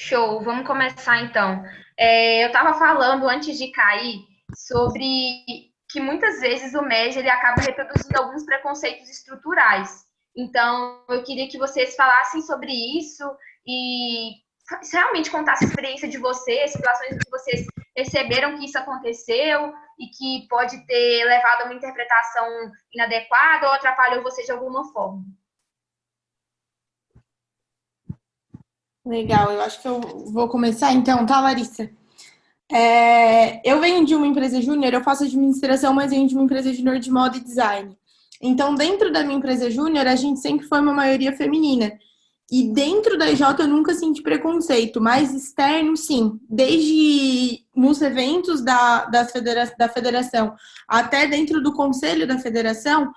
Show, vamos começar então. Eu estava falando antes de cair sobre que muitas vezes o MEG ele acaba reproduzindo alguns preconceitos estruturais. Então, eu queria que vocês falassem sobre isso e realmente contassem a experiência de vocês, situações em que vocês perceberam que isso aconteceu e que pode ter levado a uma interpretação inadequada ou atrapalhou vocês de alguma forma. Legal, eu acho que eu vou começar então, tá, Larissa? Eu venho de uma empresa júnior, eu faço administração, mas venho de uma empresa júnior de moda e design. Então, dentro da minha empresa júnior, a gente sempre foi uma maioria feminina. E dentro da EJ eu nunca senti preconceito, mas externo, sim. Desde nos eventos da federação até dentro do conselho da federação,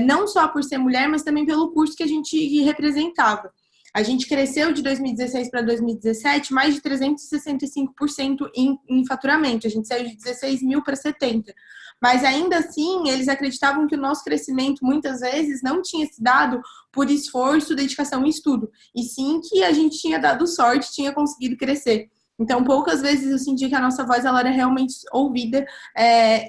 não só por ser mulher, mas também pelo curso que a gente representava. A gente cresceu de 2016 para 2017 mais de 365% em faturamento. A gente saiu de 16 mil para 70. Mas ainda assim, eles acreditavam que o nosso crescimento muitas vezes não tinha se dado por esforço, dedicação e estudo, e sim que a gente tinha dado sorte, tinha conseguido crescer. Então, poucas vezes eu senti que a nossa voz ela era realmente ouvida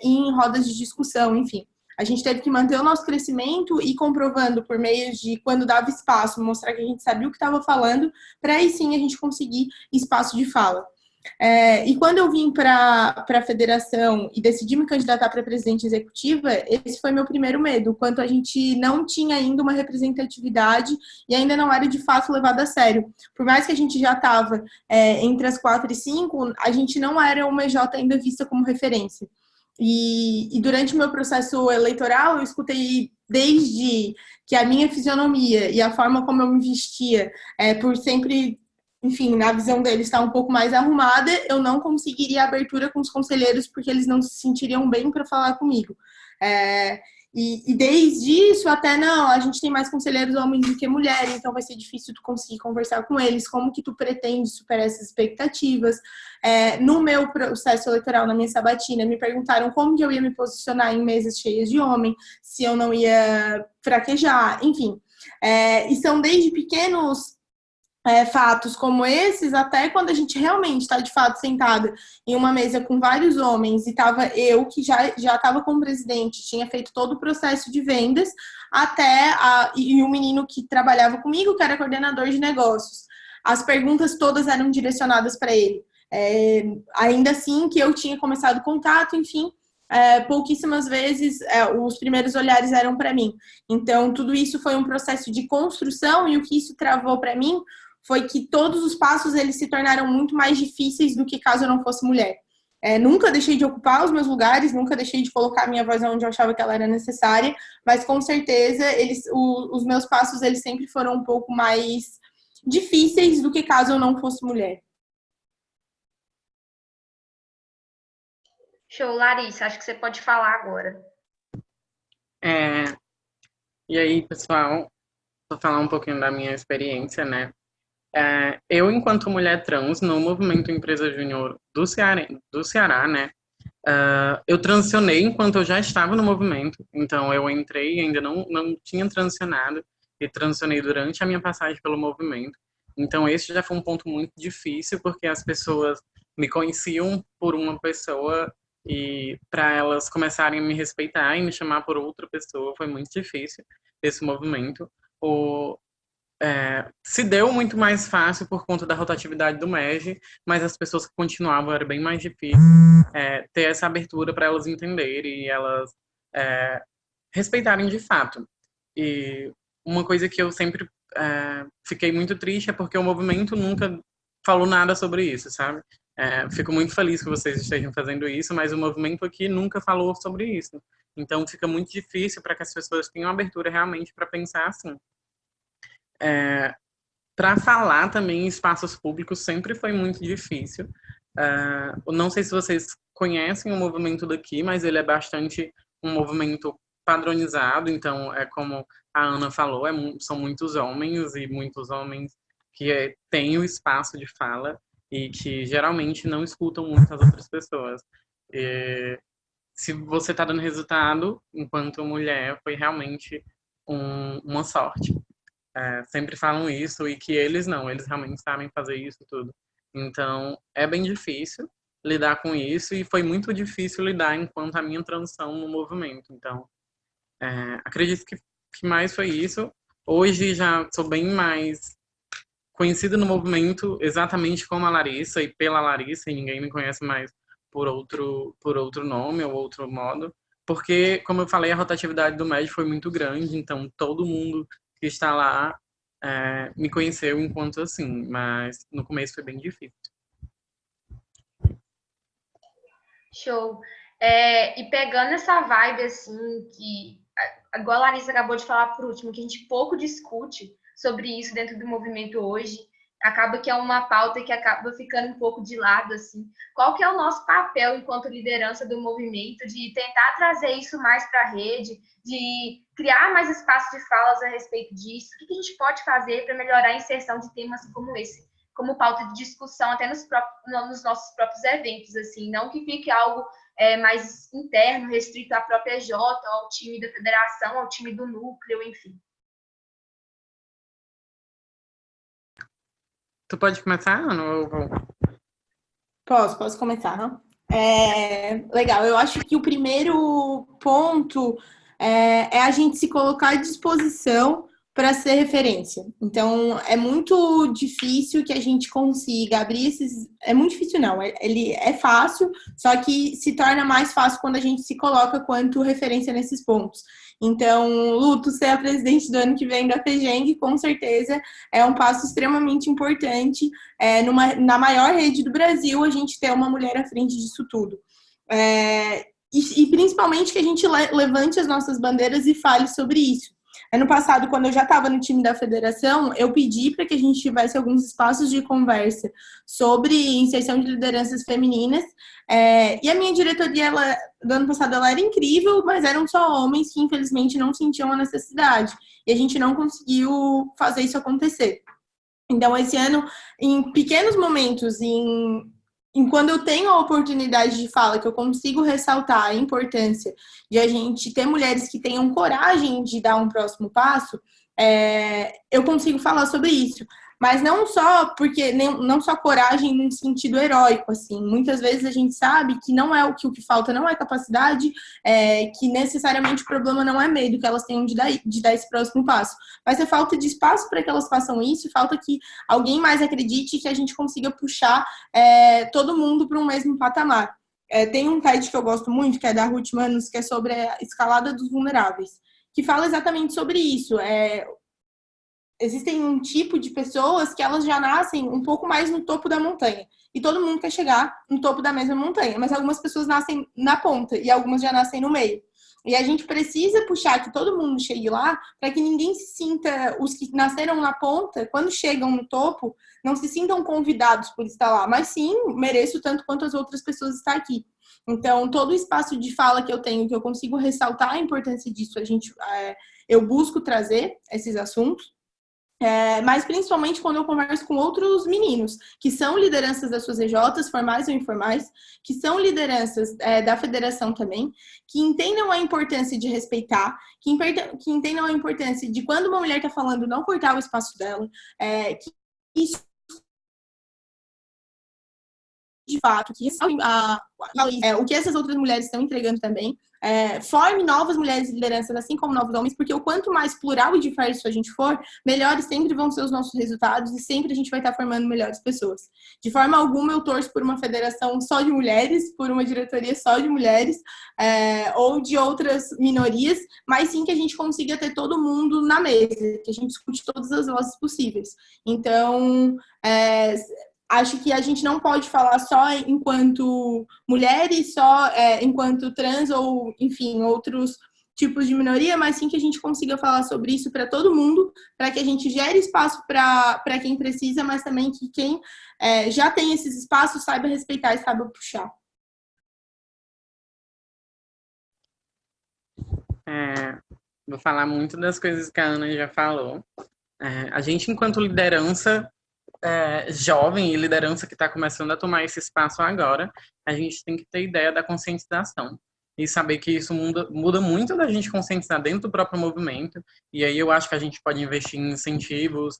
em rodas de discussão, enfim. A gente teve que manter o nosso crescimento e comprovando por meio de quando dava espaço, mostrar que a gente sabia o que estava falando, para aí sim a gente conseguir espaço de fala. E quando eu vim para a federação e decidi me candidatar para presidente executiva, esse foi meu primeiro medo, quanto a gente não tinha ainda uma representatividade e ainda não era de fato levado a sério. Por mais que a gente já estava entre as 4 e 5, a gente não era uma EJ ainda vista como referência. E durante o meu processo eleitoral, eu escutei desde que a minha fisionomia e a forma como eu me vestia, por sempre, enfim, na visão deles estar um pouco mais arrumada, eu não conseguiria abertura com os conselheiros porque eles não se sentiriam bem para falar comigo. É, e desde isso até não, a gente tem mais conselheiros homens do que mulheres, então vai ser difícil tu conseguir conversar com eles, como que tu pretende superar essas expectativas. No meu processo eleitoral, na minha sabatina, me perguntaram como que eu ia me posicionar em mesas cheias de homem, se eu não ia fraquejar, enfim. E são desde pequenos fatos como esses, até quando a gente realmente está de fato sentada em uma mesa com vários homens e estava eu, que já estava como presidente, tinha feito todo o processo de vendas, e o menino que trabalhava comigo, que era coordenador de negócios. As perguntas todas eram direcionadas para ele. Ainda assim que eu tinha começado o contato, enfim, pouquíssimas vezes os primeiros olhares eram para mim. Então, tudo isso foi um processo de construção e o que isso travou para mim foi que todos os passos eles se tornaram muito mais difíceis do que caso eu não fosse mulher. Nunca deixei de ocupar os meus lugares, nunca deixei de colocar a minha voz onde eu achava que ela era necessária, mas com certeza os meus passos eles sempre foram um pouco mais difíceis do que caso eu não fosse mulher. Show, Larissa, acho que você pode falar agora. É, e aí, pessoal, vou falar um pouquinho da minha experiência, né? Eu, enquanto mulher trans, no movimento Empresa Júnior do Ceará, né? Eu transicionei enquanto eu já estava no movimento, então eu entrei e ainda não tinha transicionado, e transicionei durante a minha passagem pelo movimento. Então esse já foi um ponto muito difícil, porque as pessoas me conheciam por uma pessoa e para elas começarem a me respeitar e me chamar por outra pessoa foi muito difícil esse movimento. O, Se deu muito mais fácil por conta da rotatividade do MEG, mas as pessoas que continuavam era bem mais difícil ter essa abertura para elas entenderem e elas é, respeitarem de fato. E uma coisa que eu sempre fiquei muito triste é porque o movimento nunca falou nada sobre isso, sabe? Fico muito feliz que vocês estejam fazendo isso, mas o movimento aqui nunca falou sobre isso. Então fica muito difícil para que as pessoas tenham abertura realmente para pensar assim. Para falar também em espaços públicos sempre foi muito difícil. Não sei se vocês conhecem o movimento daqui, mas ele é bastante um movimento padronizado, então é como a Ana falou, são muitos homens e muitos homens que têm o espaço de fala e que geralmente não escutam muito as outras pessoas. E, se você está dando resultado enquanto mulher, foi realmente uma sorte. sempre falam isso e que eles não, eles realmente sabem fazer isso tudo. Então, é bem difícil lidar com isso e foi muito difícil lidar enquanto a minha transição no movimento. Então, acredito que mais foi isso. Hoje já sou bem mais conhecida no movimento exatamente como a Larissa e pela Larissa, e ninguém me conhece mais por outro nome ou outro modo, porque, como eu falei, a rotatividade do MED foi muito grande, então todo mundo que está lá me conheceu enquanto assim, mas no começo foi bem difícil. Show. E pegando essa vibe, assim, que, igual a Larissa acabou de falar por último, que a gente pouco discute sobre isso dentro do movimento hoje, acaba que é uma pauta que acaba ficando um pouco de lado, assim. Qual que é o nosso papel enquanto liderança do movimento de tentar trazer isso mais para a rede, de criar mais espaço de falas a respeito disso? O que a gente pode fazer para melhorar a inserção de temas como esse, como pauta de discussão até nos nossos próprios eventos, assim, não que fique algo mais interno, restrito à própria Jota, ao time da federação, ao time do núcleo, enfim. Tu pode começar, Ana? Posso começar, não? Legal, eu acho que o primeiro ponto é a gente se colocar à disposição para ser referência. Então, é muito difícil que a gente consiga abrir esses... É muito difícil, não. Ele é fácil, só que se torna mais fácil quando a gente se coloca quanto referência nesses pontos. Então, Lu, tu ser a presidente do ano que vem da FEGENG, com certeza é um passo extremamente importante. Na maior rede do Brasil, a gente ter uma mulher à frente disso tudo. E principalmente que a gente levante as nossas bandeiras e fale sobre isso. Ano passado, quando eu já estava no time da federação, eu pedi para que a gente tivesse alguns espaços de conversa sobre inserção de lideranças femininas. E a minha diretoria do ano passado ela era incrível, mas eram só homens que infelizmente não sentiam a necessidade. E a gente não conseguiu fazer isso acontecer. Então, esse ano, em pequenos momentos, quando eu tenho a oportunidade de fala, que eu consigo ressaltar a importância de a gente ter mulheres que tenham coragem de dar um próximo passo, eu consigo falar sobre isso. Mas não só porque não só coragem num sentido heróico, assim. Muitas vezes a gente sabe que não é o que falta, não é capacidade, que necessariamente o problema não é medo que elas tenham de dar esse próximo passo. Mas é falta de espaço para que elas façam isso, falta que alguém mais acredite que a gente consiga puxar todo mundo para um mesmo patamar. Tem um TED que eu gosto muito, que é da Ruth Manos, que é sobre a escalada dos vulneráveis, que fala exatamente sobre isso. Existem um tipo de pessoas que elas já nascem um pouco mais no topo da montanha. E todo mundo quer chegar no topo da mesma montanha. Mas algumas pessoas nascem na ponta e algumas já nascem no meio. E a gente precisa puxar que todo mundo chegue lá para que ninguém se sinta, os que nasceram na ponta, quando chegam no topo, não se sintam convidados por estar lá. Mas sim, mereço tanto quanto as outras pessoas estar aqui. Então, todo o espaço de fala que eu tenho, que eu consigo ressaltar a importância disso, eu busco trazer esses assuntos. Mas principalmente quando eu converso com outros meninos, que são lideranças das suas EJs, formais ou informais, que são lideranças da federação também, que entendam a importância de respeitar, que entendam a importância de quando uma mulher está falando, não cortar o espaço dela, que isso de fato, que o que essas outras mulheres estão entregando também, forme novas mulheres lideranças, assim como novos homens, porque o quanto mais plural e diverso a gente for, melhores sempre vão ser os nossos resultados e sempre a gente vai estar formando melhores pessoas. De forma alguma eu torço por uma federação só de mulheres, por uma diretoria só de mulheres, ou de outras minorias, mas sim que a gente consiga ter todo mundo na mesa, que a gente escute todas as vozes possíveis. Então, acho que a gente não pode falar só enquanto mulheres, só enquanto trans ou, enfim, outros tipos de minoria, mas sim que a gente consiga falar sobre isso para todo mundo, para que a gente gere espaço para quem precisa, mas também que quem já tem esses espaços saiba respeitar e saiba puxar. Vou falar muito das coisas que a Ana já falou. A gente, enquanto liderança jovem e liderança que está começando a tomar esse espaço agora, a gente tem que ter ideia da conscientização. e saber que isso muda muito da gente conscientizar dentro do próprio movimento. E aí eu acho que a gente pode investir em incentivos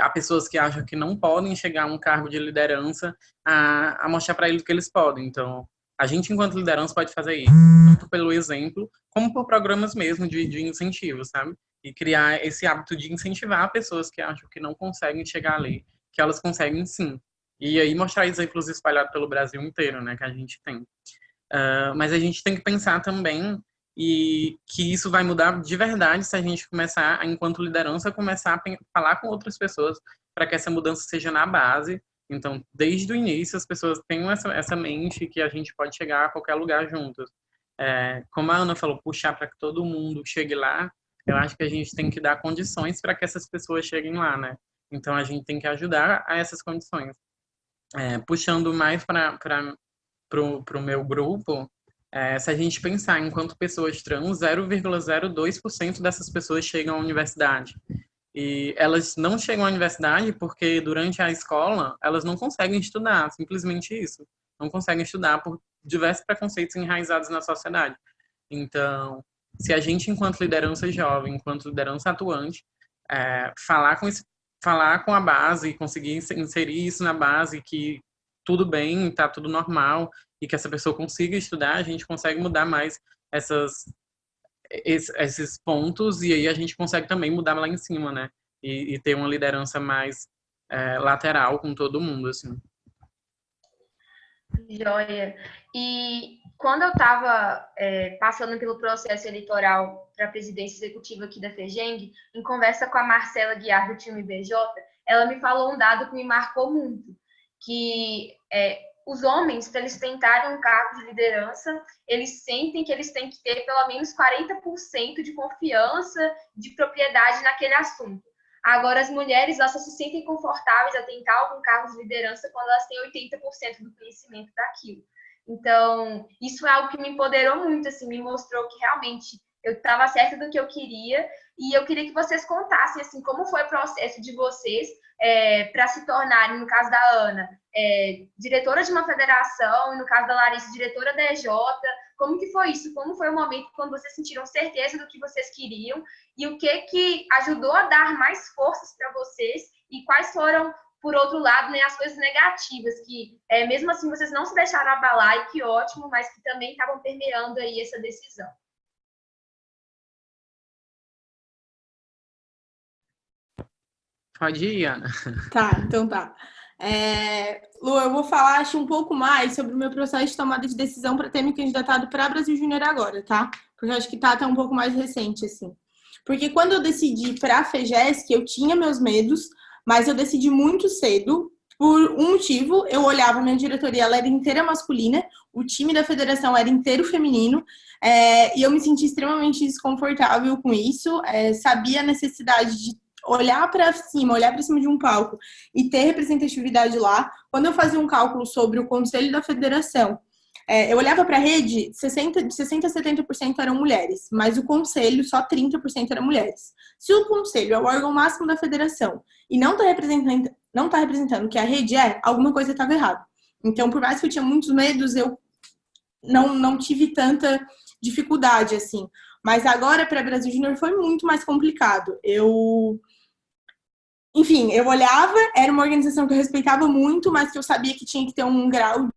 a pessoas que acham que não podem chegar a um cargo de liderança, a mostrar para eles que eles podem. Então, a gente, enquanto liderança, pode fazer isso, tanto pelo exemplo, como por programas mesmo de incentivo, sabe? E criar esse hábito de incentivar pessoas que acham que não conseguem chegar ali, que elas conseguem sim. E aí mostrar exemplos espalhados pelo Brasil inteiro, né, que a gente tem. Mas a gente tem que pensar também e que isso vai mudar de verdade se a gente começar, enquanto liderança, começar a falar com outras pessoas para que essa mudança seja na base. Então, desde o início, as pessoas tenham essa mente que a gente pode chegar a qualquer lugar juntos. Como a Ana falou, puxar para que todo mundo chegue lá, eu acho que a gente tem que dar condições para que essas pessoas cheguem lá, né? Então, a gente tem que ajudar a essas condições. Puxando mais para o meu grupo, se a gente pensar enquanto pessoas trans, 0,02% dessas pessoas chegam à universidade. E elas não chegam à universidade porque durante a escola elas não conseguem estudar, simplesmente isso. Não conseguem estudar por diversos preconceitos enraizados na sociedade. Então, se a gente, enquanto liderança jovem, enquanto liderança atuante, falar com a base e conseguir inserir isso na base, que tudo bem, tá tudo normal, e que essa pessoa consiga estudar, a gente consegue mudar mais esses pontos, e aí a gente consegue também mudar lá em cima, né? E ter uma liderança mais lateral com todo mundo, assim. Joia. E quando eu estava passando pelo processo eleitoral para a presidência executiva aqui da FEGENG, em conversa com a Marcela Guiar, do time BJ, ela me falou um dado que me marcou muito, que os homens, para eles tentarem um cargo de liderança, eles sentem que eles têm que ter pelo menos 40% de confiança, de propriedade naquele assunto. Agora, as mulheres, elas só se sentem confortáveis a tentar algum cargo de liderança quando elas têm 80% do conhecimento daquilo. Então, isso é algo que me empoderou muito, assim, me mostrou que realmente eu estava certa do que eu queria, e eu queria que vocês contassem, assim, como foi o processo de vocês para se tornarem, no caso da Ana, diretora de uma federação, e no caso da Larissa, diretora da EJ. Como que foi isso? Como foi o momento quando vocês sentiram certeza do que vocês queriam, e o que ajudou a dar mais forças para vocês, e quais foram, por outro lado, né, as coisas negativas, que mesmo assim vocês não se deixaram abalar, e que ótimo, mas que também estavam permeando aí essa decisão. Pode ir, Ana. Tá, então tá. Lu, eu vou falar, acho, um pouco mais sobre o meu processo de tomada de decisão para ter me candidatado para Brasil Júnior agora, tá? Porque eu acho que tá até um pouco mais recente, assim. Porque quando eu decidi para a FEGESC, eu tinha meus medos, mas eu decidi muito cedo, por um motivo. Eu olhava, minha diretoria, ela era inteira masculina, o time da federação era inteiro feminino, e eu me senti extremamente desconfortável com isso, sabia a necessidade de olhar para cima de um palco e ter representatividade lá. Quando eu fazia um cálculo sobre o conselho da federação, eu olhava para a rede, de 60% a 70% eram mulheres, mas o conselho, só 30% eram mulheres. Se o conselho é o órgão máximo da federação e não está representando o que a rede alguma coisa estava errada. Então, por mais que eu tinha muitos medos, eu não tive tanta dificuldade, assim. Mas agora, para Brasil Júnior, foi muito mais complicado. Enfim, eu olhava, era uma organização que eu respeitava muito, mas que eu sabia que tinha que ter um grau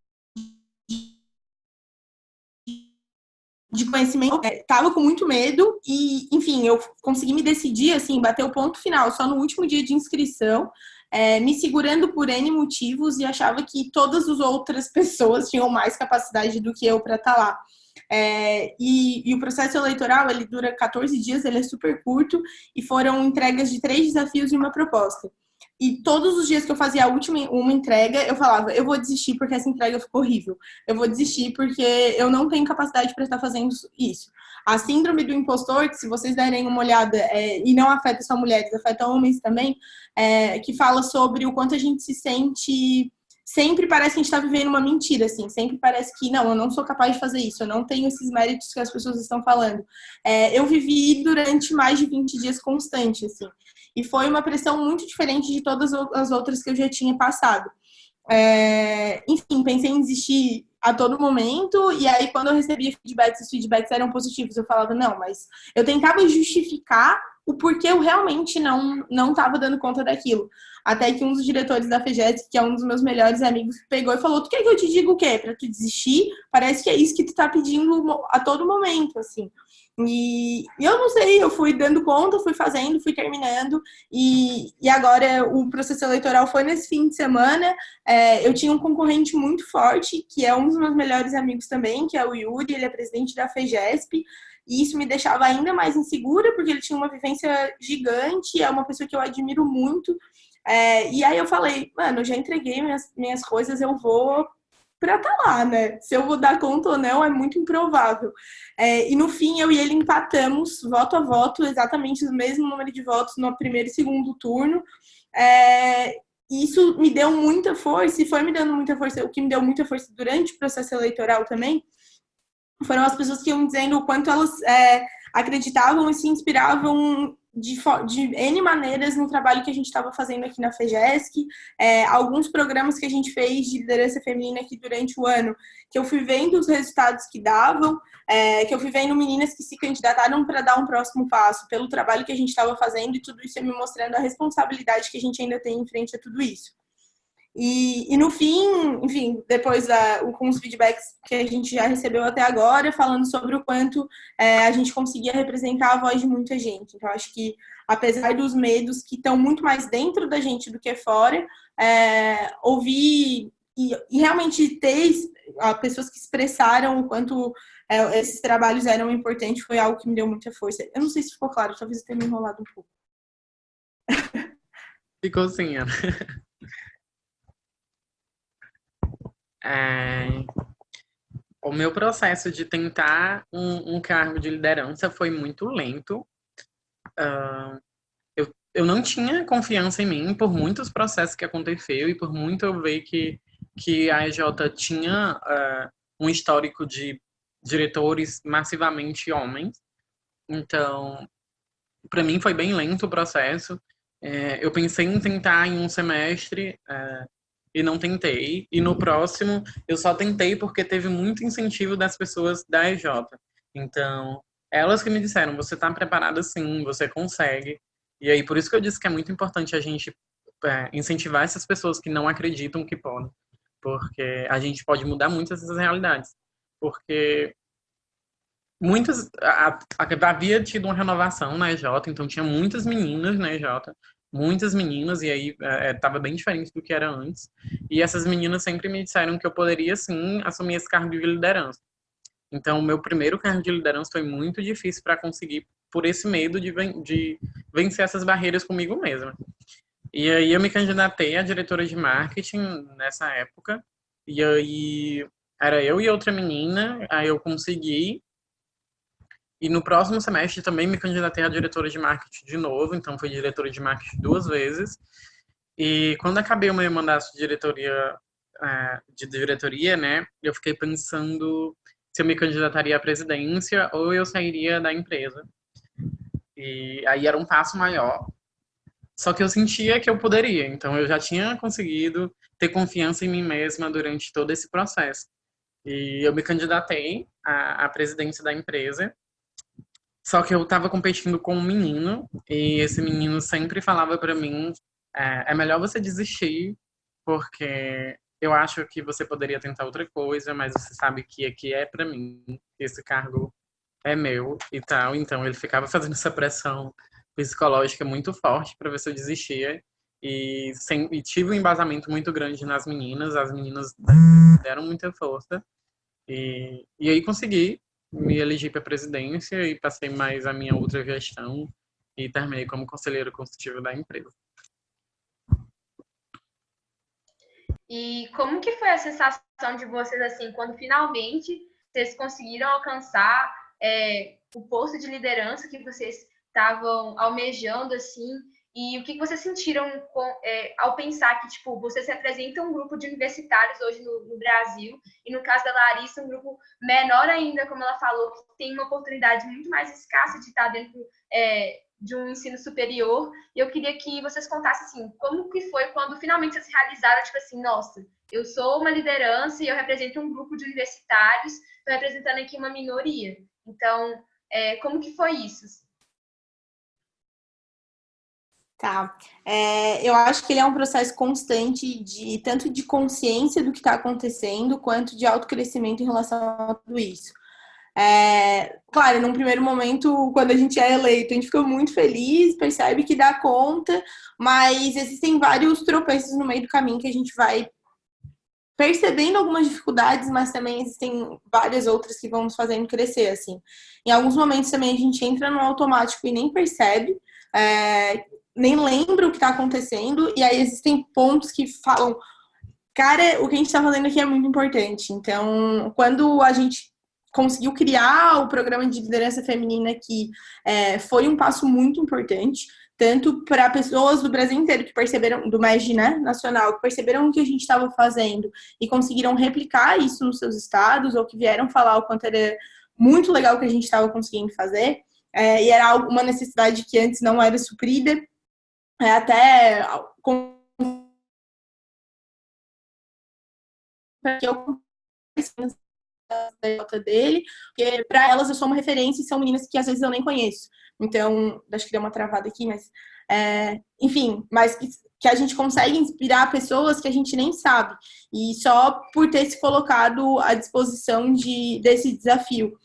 de conhecimento. Tava com muito medo e, enfim, eu consegui me decidir, assim, bater o ponto final só no último dia de inscrição, me segurando por N motivos, e achava que todas as outras pessoas tinham mais capacidade do que eu para estar lá. E o processo eleitoral, ele dura 14 dias, ele é super curto, e foram entregas de 3 desafios e uma proposta. E todos os dias que eu fazia uma entrega, eu falava, eu vou desistir porque essa entrega ficou horrível. Eu vou desistir porque eu não tenho capacidade para estar fazendo isso. A síndrome do impostor, que se vocês derem uma olhada, e não afeta só mulheres, afeta homens também, que fala sobre o quanto a gente se sente... Sempre parece que a gente está vivendo uma mentira, assim. Sempre parece que, não, eu não sou capaz de fazer isso. Eu não tenho esses méritos que as pessoas estão falando. Eu vivi durante mais de 20 dias constante, assim. E foi uma pressão muito diferente de todas as outras que eu já tinha passado. Enfim, pensei em desistir a todo momento, e aí quando eu recebia feedbacks, os feedbacks eram positivos, eu falava, não, mas eu tentava justificar o porquê eu realmente não estava dando conta daquilo. Até que um dos diretores da FEGESC, que é um dos meus melhores amigos, pegou e falou, tu quer que eu te diga o quê? Pra tu desistir? Parece que é isso que tu tá pedindo a todo momento, assim. E eu não sei, eu fui dando conta, fui fazendo, fui terminando, e agora o processo eleitoral foi nesse fim de semana. Eu tinha um concorrente muito forte, que é um dos meus melhores amigos também, que é o Yuri, ele é presidente da FEGESP, e isso me deixava ainda mais insegura, porque ele tinha uma vivência gigante, é uma pessoa que eu admiro muito. E aí eu falei, mano, eu já entreguei minhas coisas, eu vou pra tá lá, né? Se eu vou dar conta ou não, é muito improvável. E no fim, eu e ele empatamos, voto a voto, exatamente o mesmo número de votos no primeiro e segundo turno. Isso me deu muita força, e foi me dando muita força. O que me deu muita força durante o processo eleitoral também foram as pessoas que iam dizendo o quanto elas acreditavam e se inspiravam de N maneiras no trabalho que a gente estava fazendo aqui na FEGESC, alguns programas que a gente fez de liderança feminina aqui durante o ano, que eu fui vendo os resultados que davam, que eu fui vendo meninas que se candidataram para dar um próximo passo pelo trabalho que a gente estava fazendo, e tudo isso ia me mostrando a responsabilidade que a gente ainda tem em frente a tudo isso. E no fim, enfim, depois com os feedbacks que a gente já recebeu até agora, falando sobre o quanto a gente conseguia representar a voz de muita gente. Então, acho que, apesar dos medos que estão muito mais dentro da gente do que fora, ouvir e realmente ter pessoas que expressaram o quanto esses trabalhos eram importantes foi algo que me deu muita força. Eu não sei se ficou claro, talvez eu tenha me enrolado um pouco. Ficou sim, Ana. O meu processo de tentar um cargo de liderança foi muito lento. Eu não tinha confiança em mim por muitos processos que aconteceu e por muito eu ver que a EJ tinha um histórico de diretores massivamente homens. Então, para mim foi bem lento o processo. Eu pensei em tentar em um semestre e não tentei. E no próximo eu só tentei porque teve muito incentivo das pessoas da EJ. Então, elas que me disseram, você está preparada sim, você consegue. E aí, por isso que eu disse que é muito importante a gente incentivar essas pessoas que não acreditam que podem. Porque a gente pode mudar muitas dessas realidades. Porque havia tido uma renovação na EJ, então tinha muitas meninas na EJ, muitas meninas, e aí estava bem diferente do que era antes. E essas meninas sempre me disseram que eu poderia, sim, assumir esse cargo de liderança. Então, o meu primeiro cargo de liderança foi muito difícil para conseguir, por esse medo de vencer essas barreiras comigo mesma. E aí eu me candidatei a diretora de marketing nessa época, e aí era eu e outra menina, aí eu consegui. E no próximo semestre também me candidatei a diretora de marketing de novo, então fui diretora de marketing 2 vezes. E quando acabei o meu mandato de diretoria, né, eu fiquei pensando se eu me candidataria à presidência ou eu sairia da empresa. E aí era um passo maior, só que eu sentia que eu poderia, então eu já tinha conseguido ter confiança em mim mesma durante todo esse processo. E eu me candidatei à presidência da empresa. Só que eu estava competindo com um menino, e esse menino sempre falava para mim, é melhor você desistir, porque eu acho que você poderia tentar outra coisa, mas você sabe que aqui é para mim, esse cargo é meu e tal. Então ele ficava fazendo essa pressão psicológica muito forte para ver se eu desistia. E tive um embasamento muito grande nas meninas, as meninas deram muita força. E aí consegui, me elegi para a presidência e passei mais a minha outra gestão e terminei como conselheiro consultivo da empresa. E como que foi a sensação de vocês, assim, quando finalmente vocês conseguiram alcançar o posto de liderança que vocês estavam almejando, assim, e o que vocês sentiram ao pensar que, tipo, vocês representam um grupo de universitários hoje no Brasil, e no caso da Larissa, um grupo menor ainda, como ela falou, que tem uma oportunidade muito mais escassa de estar dentro de um ensino superior. E eu queria que vocês contassem, assim, como que foi quando finalmente vocês realizaram, tipo assim, nossa, eu sou uma liderança e eu represento um grupo de universitários, estou representando aqui uma minoria. Então, como que foi isso? Tá. Eu acho que ele é um processo constante de tanto de consciência do que está acontecendo, quanto de autocrescimento em relação a tudo isso. Claro, num primeiro momento, quando a gente é eleito, a gente fica muito feliz, percebe que dá conta, mas existem vários tropeços no meio do caminho que a gente vai percebendo algumas dificuldades, mas também existem várias outras que vão nos fazendo crescer, assim. Em alguns momentos também a gente entra no automático e nem percebe, nem lembra o que está acontecendo, e aí existem pontos que falam, cara, o que a gente está fazendo aqui é muito importante. Então, quando a gente conseguiu criar o programa de liderança feminina aqui, foi um passo muito importante, tanto para pessoas do Brasil inteiro que perceberam, do MEG, né, nacional, que perceberam o que a gente estava fazendo e conseguiram replicar isso nos seus estados, ou que vieram falar o quanto era muito legal o que a gente estava conseguindo fazer, e era uma necessidade que antes não era suprida, até com que eu da dele, porque para elas eu sou uma referência e são meninas que às vezes eu nem conheço. Então, acho que deu uma travada aqui, mas enfim, mas que a gente consegue inspirar pessoas que a gente nem sabe, e só por ter se colocado à disposição desse desafio.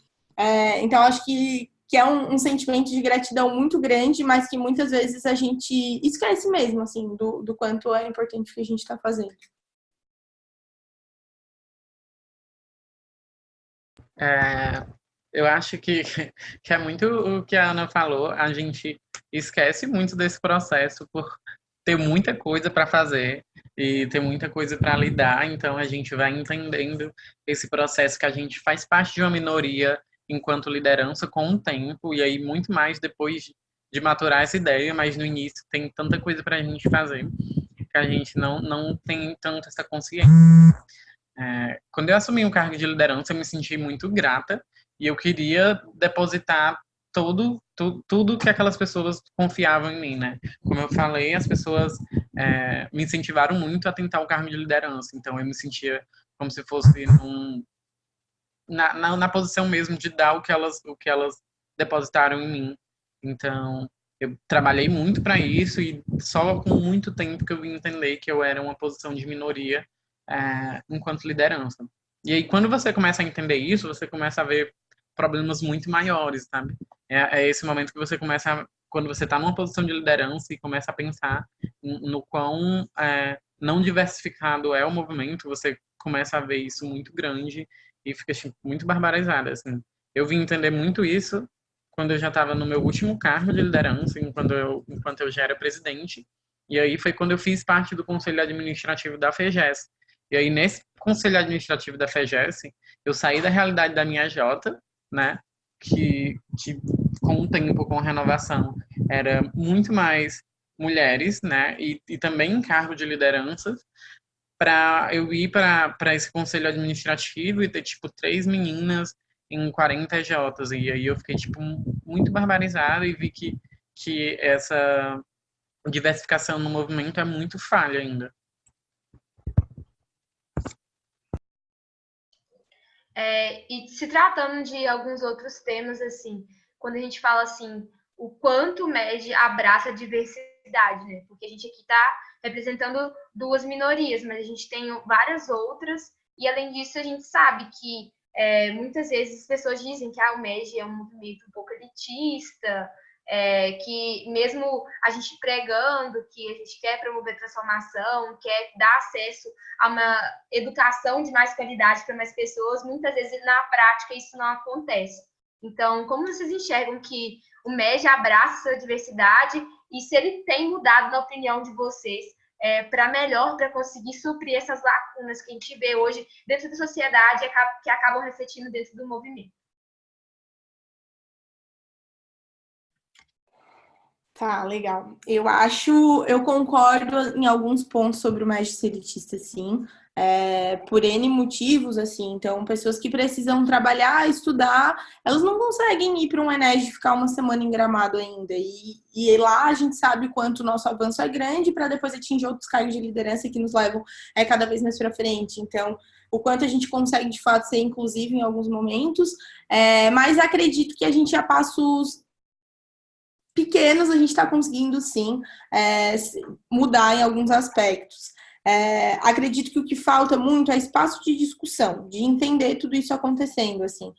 Então, acho que é um sentimento de gratidão muito grande, mas que muitas vezes a gente esquece mesmo, assim, do quanto é importante o que a gente está fazendo. Eu acho que é muito o que a Ana falou, a gente esquece muito desse processo por ter muita coisa para fazer e ter muita coisa para lidar, então a gente vai entendendo esse processo que a gente faz parte de uma minoria enquanto liderança com o tempo, e aí muito mais depois de maturar essa ideia, mas no início tem tanta coisa para a gente fazer que a gente não tem tanto essa consciência. Quando eu assumi um cargo de liderança, eu me senti muito grata e eu queria depositar tudo que aquelas pessoas confiavam em mim, né? Como eu falei, as pessoas me incentivaram muito a tentar o cargo de liderança, então eu me sentia como se fosse na posição mesmo de dar o que elas depositaram em mim. Então, eu trabalhei muito para isso e só com muito tempo que eu vim entender que eu era uma posição de minoria enquanto liderança. E aí, quando você começa a entender isso, você começa a ver problemas muito maiores, sabe? É esse momento que você começa, quando você está numa posição de liderança e começa a pensar no quão não diversificado é o movimento, você começa a ver isso muito grande e fica tipo, muito barbarizada, assim. Eu vim entender muito isso quando eu já estava no meu último cargo de liderança, enquanto eu já era presidente. E aí foi quando eu fiz parte do conselho administrativo da FEGES. E aí, nesse conselho administrativo da FEGES, eu saí da realidade da minha Jota, né? Que com o tempo, com a renovação, era muito mais mulheres, né? E também em cargo de liderança, para eu ir para esse conselho administrativo e ter, tipo, 3 meninas em 40 Jotas. E aí eu fiquei, tipo, muito barbarizada e vi que essa diversificação no movimento é muito falha ainda. E se tratando de alguns outros temas, assim, quando a gente fala assim, o quanto o MED abraça a diversidade, né? Porque a gente aqui está representando duas minorias, mas a gente tem várias outras, e além disso, a gente sabe que muitas vezes as pessoas dizem que o MED é um movimento um pouco elitista, que mesmo a gente pregando que a gente quer promover transformação, quer dar acesso a uma educação de mais qualidade para mais pessoas, muitas vezes na prática isso não acontece. Então, como vocês enxergam que o MEG abraça essa diversidade e se ele tem mudado na opinião de vocês para melhor, para conseguir suprir essas lacunas que a gente vê hoje dentro da sociedade que acabam refletindo dentro do movimento? Tá, legal. Eu concordo em alguns pontos sobre o mestre elitista, sim, por N motivos, assim. Então, pessoas que precisam trabalhar, estudar, elas não conseguem ir para um Enes e ficar uma semana em Gramado ainda. E lá a gente sabe quanto o nosso avanço é grande para depois atingir outros cargos de liderança que nos levam cada vez mais para frente. Então, o quanto a gente consegue, de fato, ser inclusivo em alguns momentos, mas acredito que a gente já passos pequenos a gente está conseguindo sim é, mudar em alguns aspectos. Acredito que o que falta muito é espaço de discussão, de entender tudo isso acontecendo, assim.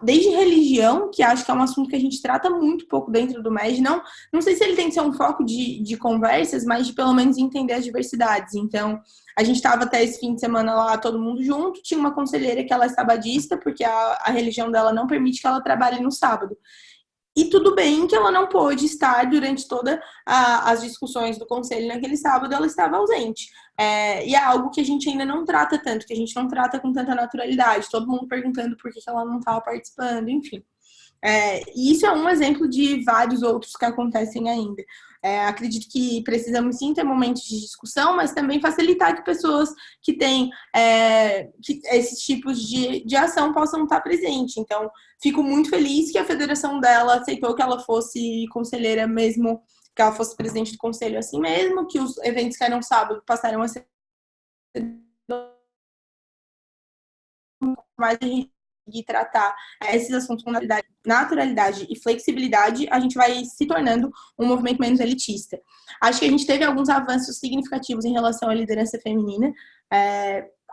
Desde religião, que acho que é um assunto que a gente trata muito pouco dentro do MED, não sei se ele tem que ser um foco de conversas, mas de pelo menos entender as diversidades. Então, a gente estava até esse fim de semana lá, todo mundo junto, tinha uma conselheira que ela é sabadista, porque a religião dela não permite que ela trabalhe no sábado. E tudo bem que ela não pôde estar durante todas as discussões do conselho naquele sábado, ela estava ausente. E é algo que a gente ainda não trata tanto, que a gente não trata com tanta naturalidade. Todo mundo perguntando por que ela não estava participando, enfim. E isso é um exemplo de vários outros que acontecem ainda. Acredito que precisamos sim ter momentos de discussão, mas também facilitar que pessoas que têm que esses tipos de ação possam estar presentes. Então, fico muito feliz que a federação dela aceitou que ela fosse conselheira mesmo, que ela fosse presidente do conselho assim mesmo, que os eventos que eram sábado passaram a ser mais a gente conseguir tratar esses assuntos com naturalidade e flexibilidade, a gente vai se tornando um movimento menos elitista. Acho que a gente teve alguns avanços significativos em relação à liderança feminina.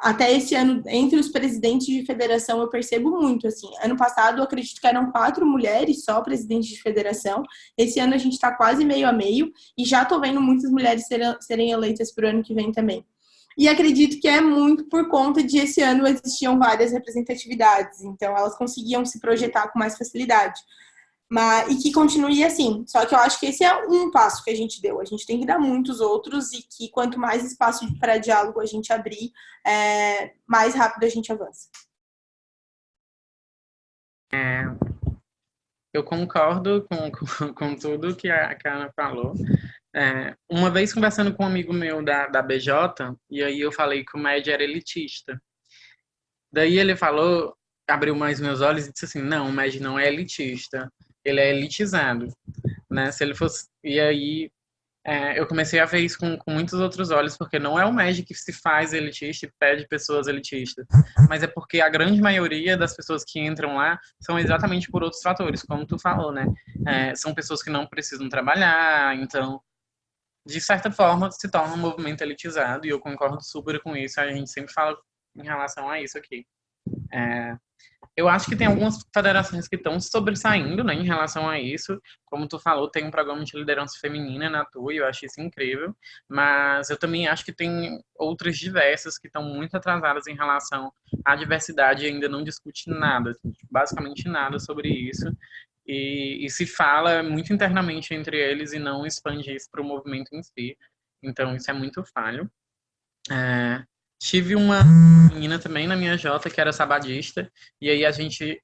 Até esse ano, entre os presidentes de federação, eu percebo muito, assim, ano passado eu acredito que eram 4 mulheres só presidentes de federação, esse ano a gente está quase meio a meio, e já estou vendo muitas mulheres serem eleitas para o ano que vem também. E acredito que é muito por conta de esse ano existiam várias representatividades, então elas conseguiam se projetar com mais facilidade. E que continue assim. Só que eu acho que esse é um passo que a gente deu. A gente tem que dar muitos outros e que quanto mais espaço para diálogo a gente abrir, mais rápido a gente avança. Eu concordo com tudo que a Ana falou. Uma vez conversando com um amigo meu da BJ, e aí eu falei que o MED era elitista. Daí ele falou, abriu mais meus olhos e disse assim, não, o MED não é elitista, ele é elitizado, né? Se ele fosse... E aí eu comecei a ver isso com muitos outros olhos, porque não é o MED que se faz elitista e pede pessoas elitistas, mas é porque a grande maioria das pessoas que entram lá são exatamente por outros fatores, como tu falou, né? São pessoas que não precisam trabalhar, então de certa forma, se torna um movimento elitizado, e eu concordo super com isso, a gente sempre fala em relação a isso aqui. Eu acho que tem algumas federações que estão sobressaindo, né, em relação a isso. Como tu falou, tem um programa de liderança feminina na tua, e eu acho isso incrível. Mas eu também acho que tem outras diversas que estão muito atrasadas em relação à diversidade e ainda não discute nada, basicamente nada sobre isso. E se fala muito internamente entre eles e não expande isso para o movimento em si. Então, isso é muito falho. Tive uma menina também na minha Jota que era sabadista, e aí a gente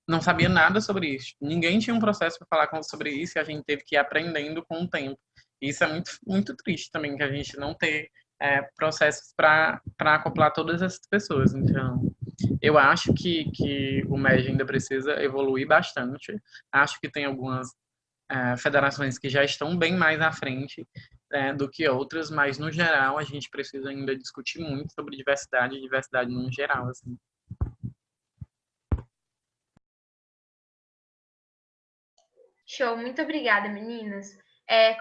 não sabia nada sobre isso. Ninguém tinha um processo para falar sobre isso e a gente teve que ir aprendendo com o tempo. E isso é muito, muito triste também, que a gente não ter processos para acoplar todas essas pessoas. Então, eu acho que o MED ainda precisa evoluir bastante. Acho que tem algumas federações que já estão bem mais à frente do que outras, mas no geral a gente precisa ainda discutir muito sobre diversidade e diversidade no geral, assim. Show, muito obrigada, meninas.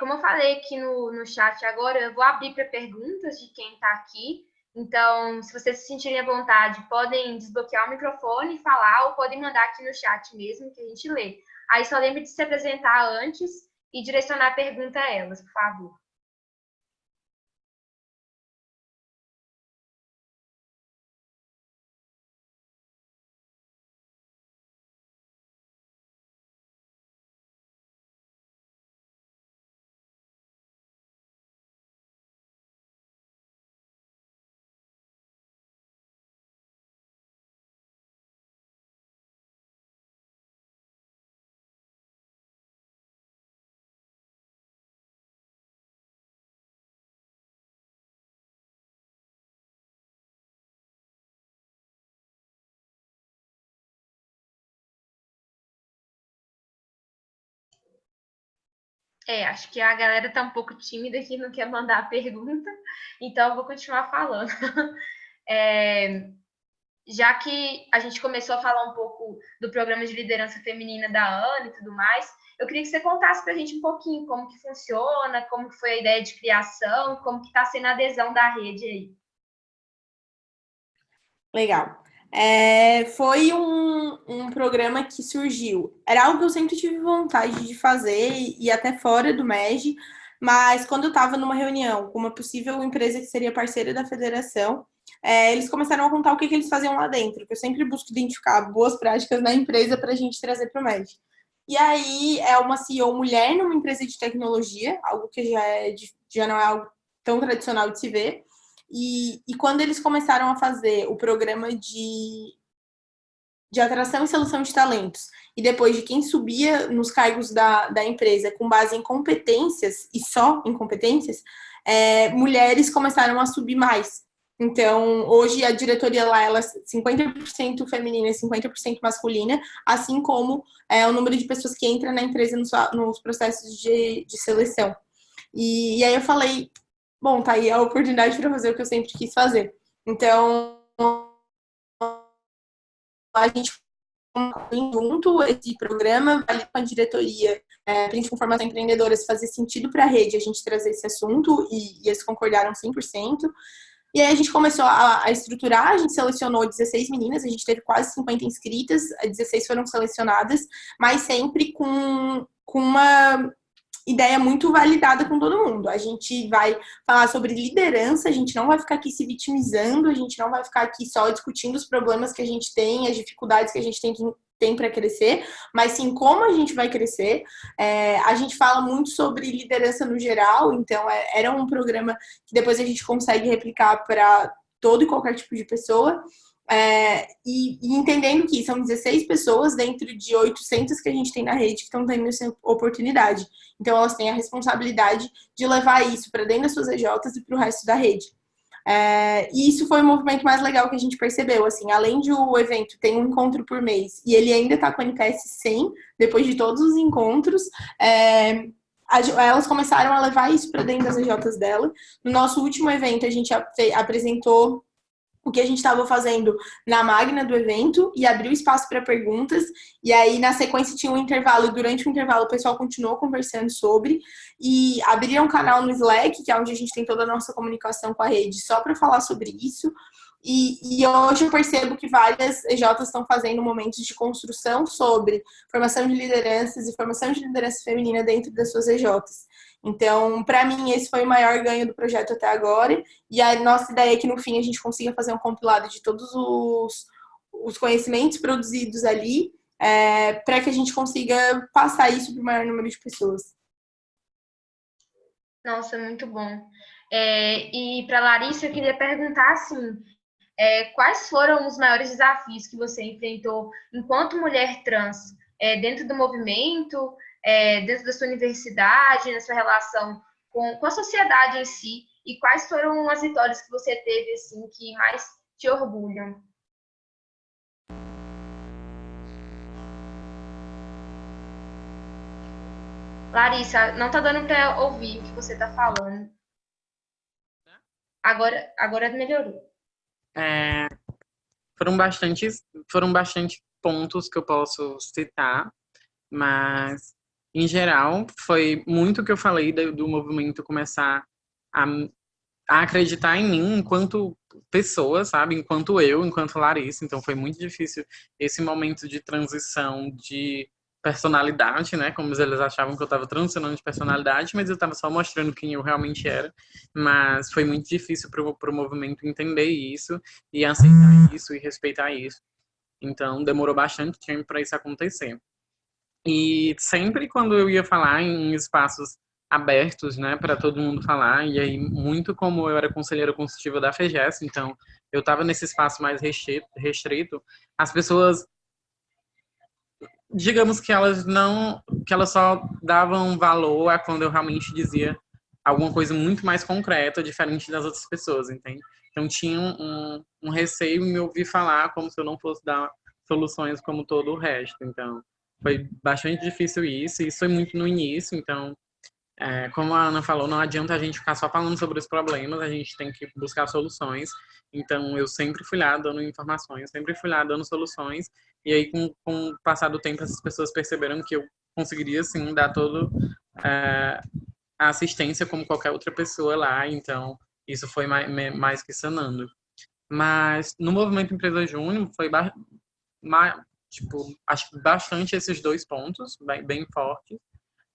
Como eu falei aqui no chat agora, eu vou abrir para perguntas de quem está aqui. Então, se vocês se sentirem à vontade, podem desbloquear o microfone e falar, ou podem mandar aqui no chat mesmo, que a gente lê. Aí só lembre de se apresentar antes e direcionar a pergunta a elas, por favor. Acho que a galera tá um pouco tímida aqui, não quer mandar a pergunta, então eu vou continuar falando. É, já que a gente começou a falar um pouco do programa de liderança feminina da Ana e tudo mais, eu queria que você contasse para a gente um pouquinho como que funciona, como que foi a ideia de criação, como que está sendo a adesão da rede aí. Legal. Foi um programa que surgiu. Era algo que eu sempre tive vontade de fazer, e até fora do MEG, mas quando eu estava numa reunião com uma possível empresa que seria parceira da federação, eles começaram a contar o que eles faziam lá dentro, que eu sempre busco identificar boas práticas na empresa para a gente trazer para o MEG. E aí é uma CEO mulher numa empresa de tecnologia, algo que já não é algo tão tradicional de se ver. E quando eles começaram a fazer o programa de atração e seleção de talentos, e depois de quem subia nos cargos da empresa com base em competências, e só em competências, mulheres começaram a subir mais. Então, hoje a diretoria lá, ela é 50% feminina e 50% masculina, assim como o número de pessoas que entram na empresa nos processos de seleção. E aí eu falei, bom, tá aí a oportunidade para fazer o que eu sempre quis fazer. Então, a gente junto esse programa, ali com a diretoria, para a gente, com formação empreendedora, se fazer sentido para a rede, a gente trazer esse assunto, e eles concordaram 100%. E aí a gente começou a estruturar, a gente selecionou 16 meninas, a gente teve quase 50 inscritas, 16 foram selecionadas, mas sempre com uma ideia muito validada com todo mundo. A gente vai falar sobre liderança, a gente não vai ficar aqui se vitimizando, a gente não vai ficar aqui só discutindo os problemas que a gente tem, as dificuldades que a gente tem para crescer, mas sim como a gente vai crescer. A gente fala muito sobre liderança no geral, então era um programa que depois a gente consegue replicar para todo e qualquer tipo de pessoa. E entendendo que são 16 pessoas dentro de 800 que a gente tem na rede que estão tendo essa oportunidade. Então, elas têm a responsabilidade de levar isso para dentro das suas EJs e para o resto da rede. E isso foi o movimento mais legal que a gente percebeu. Assim, além de o evento ter um encontro por mês e ele ainda está com o NPS 100, depois de todos os encontros, elas começaram a levar isso para dentro das EJs dela. No nosso último evento, a gente apresentou o que a gente estava fazendo na máquina do evento e abriu espaço para perguntas. E aí, na sequência, tinha um intervalo, e durante o intervalo o pessoal continuou conversando sobre, e abriram um canal no Slack, que é onde a gente tem toda a nossa comunicação com a rede, só para falar sobre isso. E hoje eu percebo que várias EJs estão fazendo momentos de construção sobre formação de lideranças e formação de liderança feminina dentro das suas EJs. Então, para mim, esse foi o maior ganho do projeto até agora. E a nossa ideia é que, no fim, a gente consiga fazer um compilado de todos os conhecimentos produzidos ali, para que a gente consiga passar isso para o maior número de pessoas. Nossa, muito bom. E para Larissa, eu queria perguntar, assim, quais foram os maiores desafios que você enfrentou enquanto mulher trans, dentro do movimento, dentro da sua universidade, na sua relação com a sociedade em si, e quais foram as vitórias que você teve, assim, que mais te orgulham? Larissa, não tá dando para ouvir o que você tá falando. Agora melhorou. Foram bastante pontos que eu posso citar, mas, em geral, foi muito que eu falei do movimento começar a acreditar em mim enquanto pessoa, sabe? Enquanto Larissa. Então, foi muito difícil esse momento de transição de personalidade, né? Como eles achavam que eu estava transicionando de personalidade, mas eu estava só mostrando quem eu realmente era. Mas foi muito difícil para o movimento entender isso e aceitar isso e respeitar isso. Então, demorou bastante tempo para isso acontecer. E sempre quando eu ia falar em espaços abertos, né, para todo mundo falar, e aí muito como eu era conselheira consultiva da FEGES, então eu estava nesse espaço mais restrito, as pessoas, digamos que elas só davam valor a quando eu realmente dizia alguma coisa muito mais concreta, diferente das outras pessoas, entende? Então tinha um receio em me ouvir falar como se eu não fosse dar soluções como todo o resto. Então foi bastante difícil isso foi muito no início, então Como a Ana falou, não adianta a gente ficar só falando sobre os problemas, a gente tem que buscar soluções. Então, eu sempre fui lá dando informações, sempre fui lá dando soluções. E aí, com o passar do tempo, essas pessoas perceberam que eu conseguiria, sim, dar toda a assistência como qualquer outra pessoa lá. Então, isso foi mais que sanando. Mas, no movimento Empresa Júnior, foi, tipo, acho que bastante esses dois pontos, bem fortes.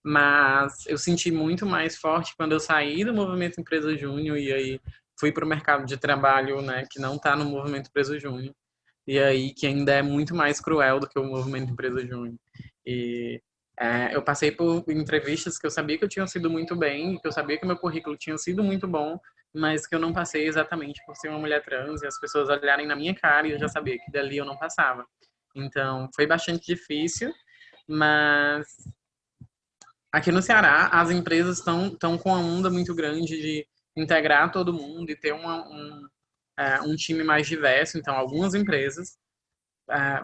Mas eu senti muito mais forte quando eu saí do movimento Empresa Júnior e aí fui para o mercado de trabalho, né, que não está no movimento Empresa Júnior. E aí que ainda é muito mais cruel do que o movimento Empresa Júnior. E eu passei por entrevistas que eu sabia que eu tinha sido muito bem, que eu sabia que meu currículo tinha sido muito bom, mas que eu não passei exatamente por ser uma mulher trans e as pessoas olharem na minha cara e eu já sabia que dali eu não passava. Então, foi bastante difícil, mas aqui no Ceará, as empresas estão com uma onda muito grande de integrar todo mundo e ter um time mais diverso. Então, algumas empresas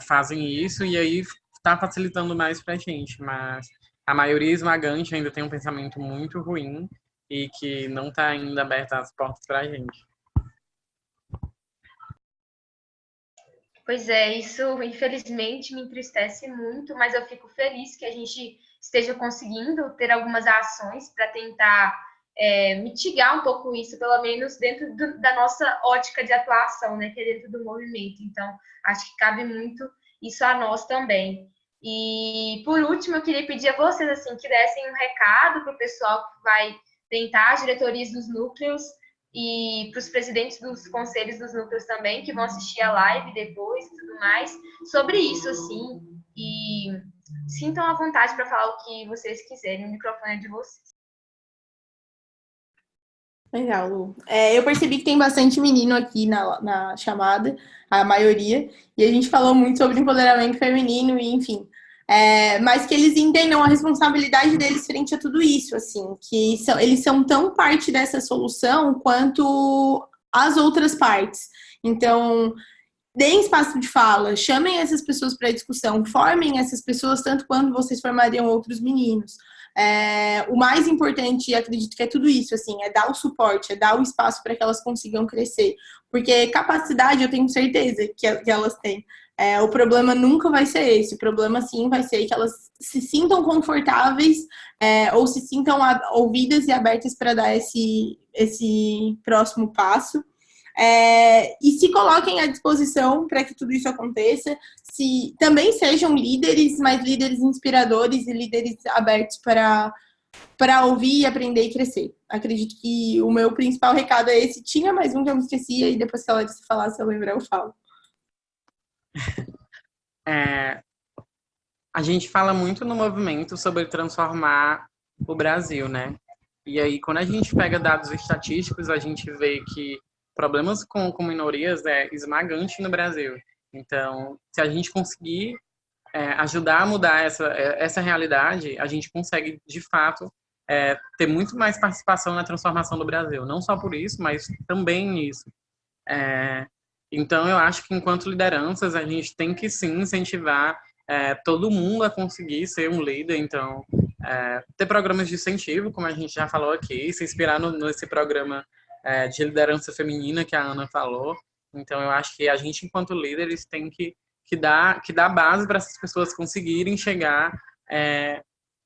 fazem isso e aí está facilitando mais para a gente. Mas a maioria esmagante ainda tem um pensamento muito ruim e que não está ainda aberta as portas para a gente. Pois é, isso infelizmente me entristece muito, mas eu fico feliz que a gente esteja conseguindo ter algumas ações para tentar mitigar um pouco isso, pelo menos dentro da nossa ótica de atuação, né, que é dentro do movimento. Então, acho que cabe muito isso a nós também. E, por último, eu queria pedir a vocês assim, que dessem um recado para o pessoal que vai tentar as diretorias dos núcleos e para os presidentes dos conselhos dos núcleos também, que vão assistir a live depois e tudo mais, sobre isso, assim, e sintam à vontade para falar o que vocês quiserem, o microfone é de vocês. Legal, Lu. Eu percebi que tem bastante menino aqui na chamada, a maioria, e a gente falou muito sobre empoderamento feminino e, enfim, mas que eles entendam a responsabilidade deles frente a tudo isso, assim, que eles são tão parte dessa solução quanto as outras partes. Então, deem espaço de fala, chamem essas pessoas para discussão, formem essas pessoas tanto quanto vocês formariam outros meninos. O mais importante, acredito que é tudo isso, assim, é dar o suporte, é dar o espaço para que elas consigam crescer. Porque capacidade eu tenho certeza que elas têm. O problema nunca vai ser esse. O problema, sim, vai ser que elas se sintam confortáveis ou se sintam ouvidas e abertas para dar esse próximo passo. E se coloquem à disposição para que tudo isso aconteça, se também sejam líderes, mas líderes inspiradores e líderes abertos para ouvir, aprender e crescer. Acredito que o meu principal recado é esse. Tinha mais um que eu me esquecia e depois que a Larissa falar, se eu lembrar, eu falo. A gente fala muito no movimento sobre transformar o Brasil, né? E aí, quando a gente pega dados estatísticos, a gente vê que problemas com minorias é esmagante no Brasil. Então, se a gente conseguir ajudar a mudar essa realidade, a gente consegue, de fato, ter muito mais participação na transformação do Brasil. Não só por isso, mas também nisso. Então, eu acho que, enquanto lideranças, a gente tem que, sim, incentivar todo mundo a conseguir ser um líder. Então, ter programas de incentivo, como a gente já falou aqui, se inspirar nesse programa de liderança feminina que a Ana falou. Então, eu acho que a gente, enquanto líderes, tem que dar base para essas pessoas conseguirem chegar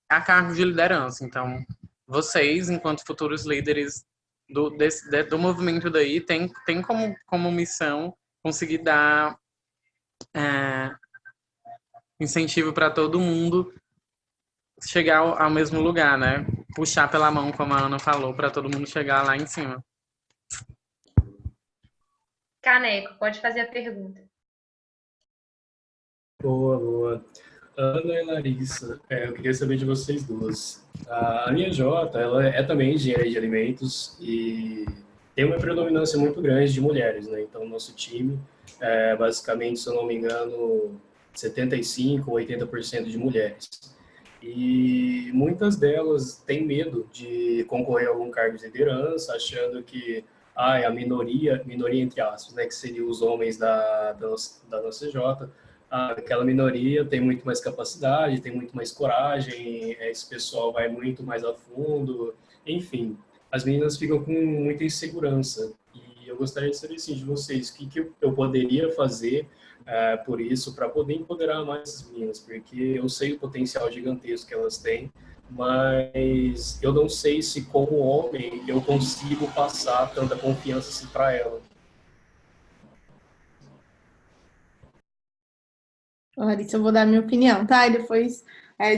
a cargos de liderança. Então, vocês, enquanto futuros líderes do movimento daí, tem como missão conseguir dar incentivo para todo mundo chegar ao mesmo lugar, né? Puxar pela mão, como a Ana falou, para todo mundo chegar lá em cima. Caneco, pode fazer a pergunta. Boa. Ana e Larissa, eu queria saber de vocês duas. A minha Jota, ela é também engenheira de alimentos e tem uma predominância muito grande de mulheres, né? Então, nosso time, basicamente, se eu não me engano, 75% ou 80% de mulheres. E muitas delas têm medo de concorrer a algum cargo de liderança, achando que a minoria entre aspas, né, que seriam os homens da nossa CJ, aquela minoria tem muito mais capacidade, tem muito mais coragem, esse pessoal vai muito mais a fundo, enfim, as meninas ficam com muita insegurança. E eu gostaria de saber, assim, de vocês, o que que eu poderia fazer por isso, para poder empoderar mais as meninas, porque eu sei o potencial gigantesco que elas têm, mas eu não sei se, como homem, eu consigo passar tanta confiança assim para ela. Larissa, eu vou dar minha opinião, tá? E depois,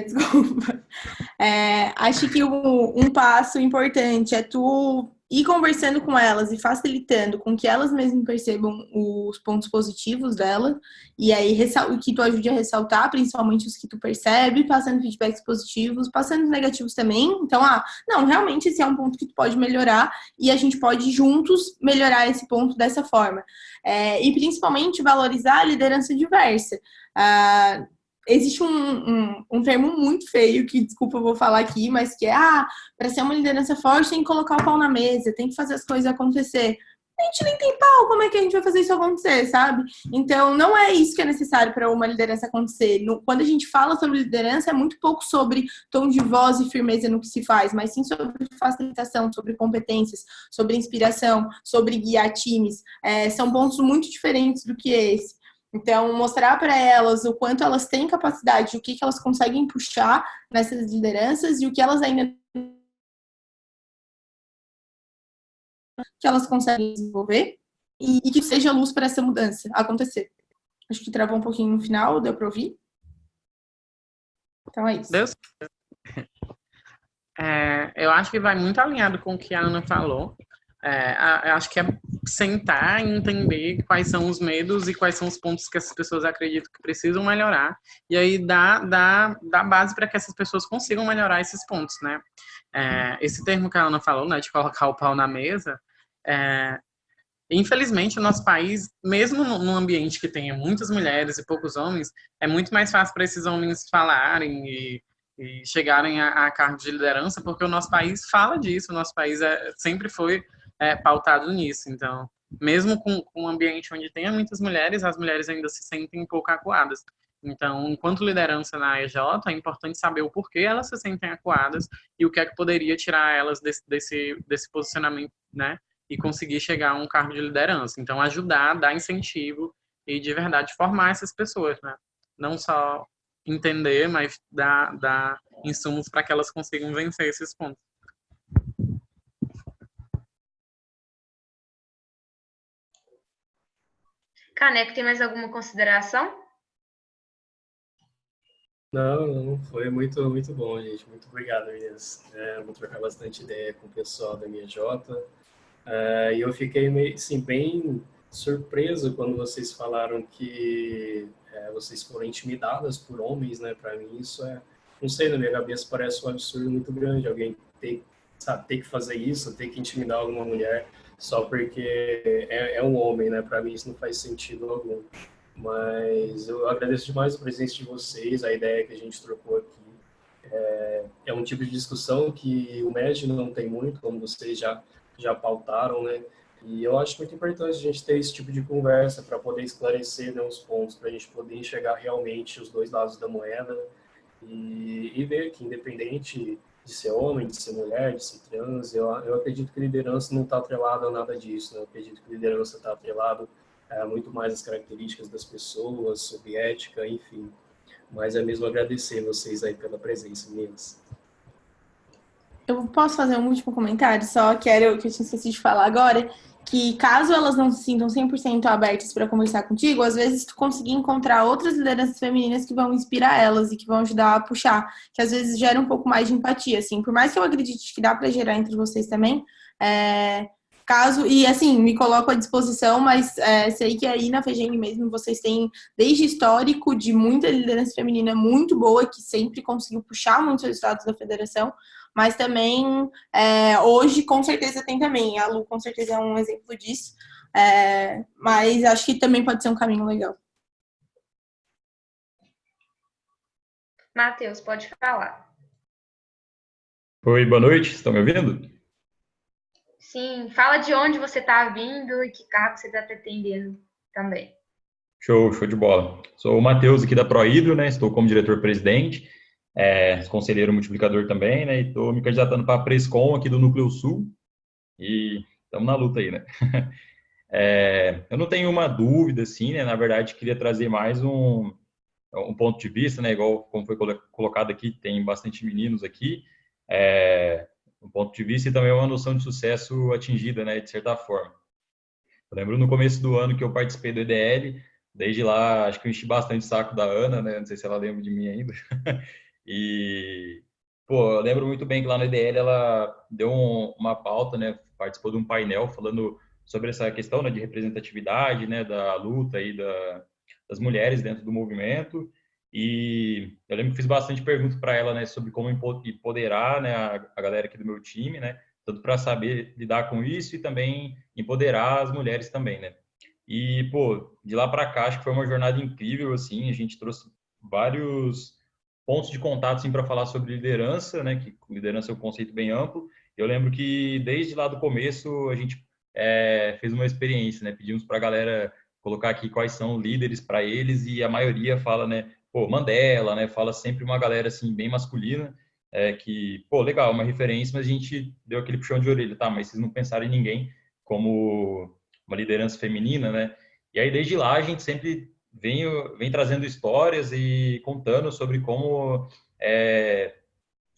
desculpa. Acho que um passo importante é tu ir conversando com elas e facilitando com que elas mesmas percebam os pontos positivos dela, e aí que tu ajude a ressaltar, principalmente os que tu percebe, passando feedbacks positivos, passando negativos também. Então, não, realmente esse é um ponto que tu pode melhorar, e a gente pode juntos melhorar esse ponto dessa forma. E principalmente valorizar a liderança diversa. Existe um termo muito feio, que, desculpa, eu vou falar aqui, mas que é, para ser uma liderança forte tem que colocar o pau na mesa, tem que fazer as coisas acontecer. A gente nem tem pau, como é que a gente vai fazer isso acontecer, sabe? Então, não é isso que é necessário para uma liderança acontecer. Quando a gente fala sobre liderança, é muito pouco sobre tom de voz e firmeza no que se faz, mas sim sobre facilitação, sobre competências, sobre inspiração, sobre guiar times. São pontos muito diferentes do que esse. Então, mostrar para elas o quanto elas têm capacidade, o que elas conseguem puxar nessas lideranças e o que elas ainda que elas conseguem desenvolver e que seja luz para essa mudança acontecer. Acho que travou um pouquinho no final, deu para ouvir? Então é isso. Deus. Eu acho que vai muito alinhado com o que a Ana falou. Eu acho que é sentar e entender quais são os medos e quais são os pontos que essas pessoas acreditam que precisam melhorar, e aí dar base para que essas pessoas consigam melhorar esses pontos, né? Esse termo que a Ana falou, né, de colocar o pau na mesa, infelizmente, o nosso país, mesmo num ambiente que tenha muitas mulheres e poucos homens, é muito mais fácil para esses homens falarem e chegarem a cargos de liderança, porque o nosso país fala disso, o nosso país sempre foi pautado nisso. Então, mesmo com um ambiente onde tenha muitas mulheres, as mulheres ainda se sentem um pouco acuadas. Então, enquanto liderança na EJ, é importante saber o porquê elas se sentem acuadas e o que é que poderia tirar elas desse posicionamento, né? E conseguir chegar a um cargo de liderança. Então, ajudar, dar incentivo e, de verdade, formar essas pessoas, né? Não só entender, mas dar insumos para que elas consigam vencer esses pontos. Caneco, tem mais alguma consideração? Não, foi muito, muito bom, gente. Muito obrigado, meninas. Vou trocar bastante ideia com o pessoal da minha Jota. E eu fiquei meio, assim, bem surpreso quando vocês falaram que vocês foram intimidadas por homens, né? Para mim isso não sei, na minha cabeça parece um absurdo muito grande. Alguém ter que fazer isso, ter que intimidar alguma mulher só porque é um homem, né? Para mim isso não faz sentido algum. Mas eu agradeço demais a presença de vocês, a ideia que a gente trocou aqui. É um tipo de discussão que o MED não tem muito, como vocês já pautaram, né? E eu acho muito importante a gente ter esse tipo de conversa para poder esclarecer, né, os pontos, para a gente poder enxergar realmente os dois lados da moeda e ver que, independente de ser homem, de ser mulher, de ser trans, eu acredito que liderança não está atrelada a nada disso, né? Eu acredito que liderança está atrelado muito mais às características das pessoas, sobre ética, enfim. Mas é mesmo agradecer vocês aí pela presença, meninas. Eu posso fazer um último comentário? Só que eu tinha esquecido de falar agora, que caso elas não se sintam 100% abertas para conversar contigo, às vezes tu conseguir encontrar outras lideranças femininas que vão inspirar elas e que vão ajudar a puxar, que às vezes gera um pouco mais de empatia, assim. Por mais que eu acredite que dá para gerar entre vocês também, e assim, me coloco à disposição, mas sei que aí na FEGEM mesmo vocês têm desde histórico de muita liderança feminina muito boa, que sempre conseguiu puxar muitos resultados da federação, mas também hoje com certeza tem também. A Lu com certeza é um exemplo disso, mas acho que também pode ser um caminho legal. Matheus, pode falar. Oi, boa noite, estão me ouvindo? Sim, fala de onde você está vindo e que cargo você está pretendendo também. Show de bola. Sou o Matheus aqui da ProHidro, né? Estou como diretor-presidente, conselheiro multiplicador também, né? E estou me candidatando para a Prescom aqui do Núcleo Sul e estamos na luta aí, né? Eu não tenho uma dúvida, assim, né? Na verdade, queria trazer mais um ponto de vista, né? Igual como foi colocado aqui, tem bastante meninos aqui, um ponto de vista e também uma noção de sucesso atingida, né? De certa forma. Eu lembro no começo do ano que eu participei do EDL, desde lá acho que eu enchi bastante o saco da Ana, né? Não sei se ela lembra de mim ainda. E, pô, eu lembro muito bem que lá no EDL ela deu uma pauta, né? Participou de um painel falando sobre essa questão, né, de representatividade, né? Da luta aí das mulheres dentro do movimento. E eu lembro que fiz bastante perguntas para ela, né? Sobre como empoderar, né? A galera aqui do meu time, né? Tanto para saber lidar com isso e também empoderar as mulheres também, né? E, pô, de lá para cá, acho que foi uma jornada incrível, assim, a gente trouxe vários pontos de contato, assim, para falar sobre liderança, né, que liderança é um conceito bem amplo. Eu lembro que desde lá do começo a gente fez uma experiência, né, pedimos para a galera colocar aqui quais são líderes para eles e a maioria fala, né, pô, Mandela, né, fala sempre uma galera, assim, bem masculina, que, pô, legal, uma referência, mas a gente deu aquele puxão de orelha, tá, mas vocês não pensaram em ninguém como uma liderança feminina, né? E aí, desde lá, a gente sempre vem trazendo histórias e contando sobre como